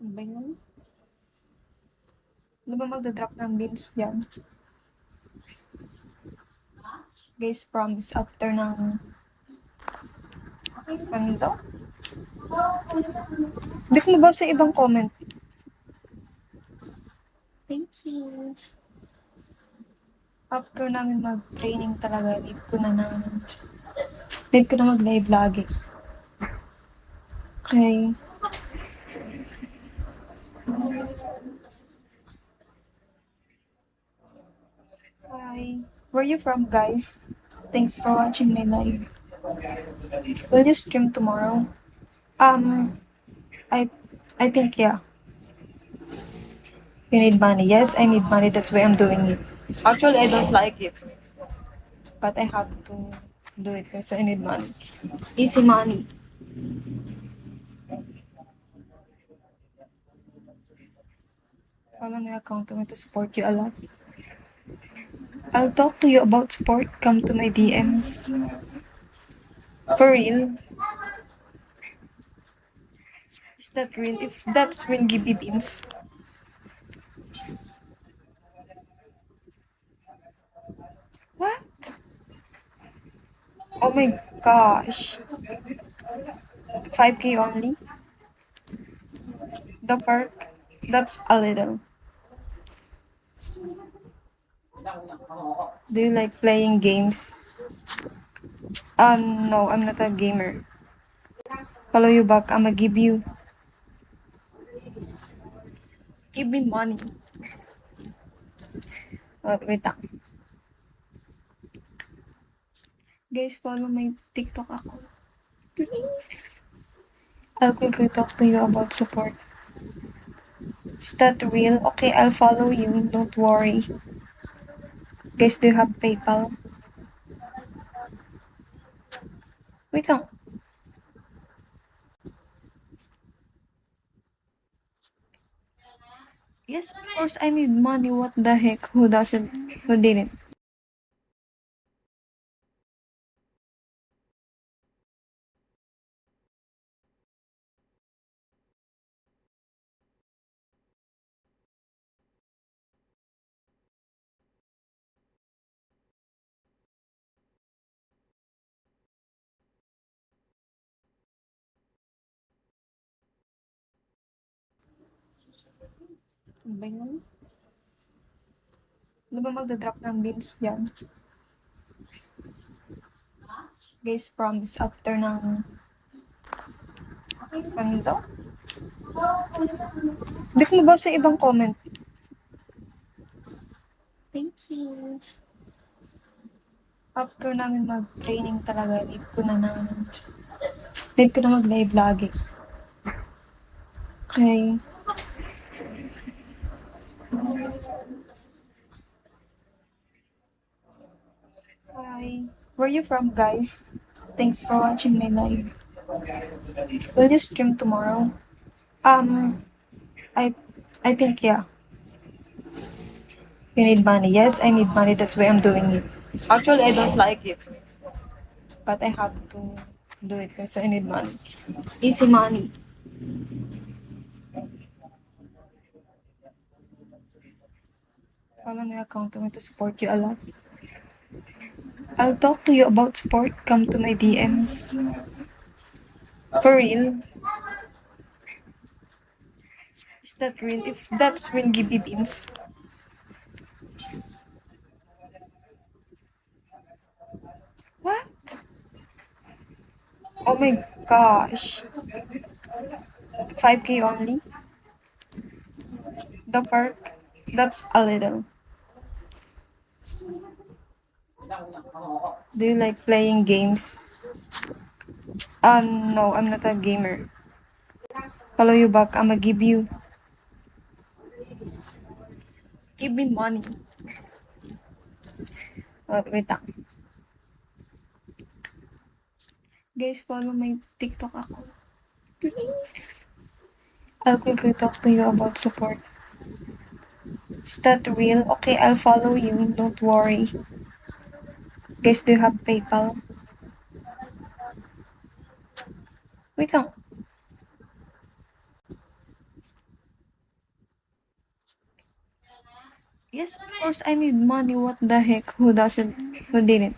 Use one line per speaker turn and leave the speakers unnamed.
Ano ba yun? Ano ba magdadrop ng beans dyan? Guys, promise after ng ano to? Hindi ko mabasa ibang comment. Thank you. After namin mag-training talaga, need ko na mag-live lagi. Okay. Hi. Where you from, guys? Thanks for watching my live. Will you stream tomorrow? Um, I I think yeah. You need money. Yes, I need money. That's why I'm doing it. Actually, I don't like it, but I have to do it because I need money. Easy money. Follow my account. I want to support you a lot. I'll talk to you about sport. Come to my DMs. For real. Is that real? If that's real, give me beams. What? Oh my gosh. 5K only? The park? That's a little. Do you like playing games? No, I'm not a gamer. Follow you back. I'ma give me money. Wait lang. Guys, follow my TikTok account. Please. I'll quickly talk to you about support. Is that real? Okay, I'll follow you. Don't worry. Guys, do you have PayPal? Wait lang. Yes, of course, I need money. What the heck? Who doesn't? Who didn't? Ano ba yun? Ano ba magdadrop ng beans dyan? Guys, promise after ng ano to? Hindi ko mabasa ibang comment. Thank you. After namin mag-training talaga, need ko na mag-live lagi. Okay. Hi. Where you from, guys? Thanks for watching my live. Will you stream tomorrow? Um, I I think yeah. You need money. Yes, I need money. That's why I'm doing it. Actually, I don't like it, but I have to do it because I need money. Easy money. Follow my account. I want to support you a lot. I'll talk to you about sport. Come to my DMs. For real. Is that real? If that's real, give me beams. What? Oh my gosh. 5K only? The park? That's a little. Do you like playing games? No, I'm not a gamer. Follow you back. I'ma give me money. Wait lang. Guys, follow my TikTok account. Please. I'll quickly talk to you about support. Is that real? Okay, I'll follow you. Don't worry. Guys, do you have PayPal? Wait lang. Yes, of course I need money. What the heck? Who doesn't? Who didn't?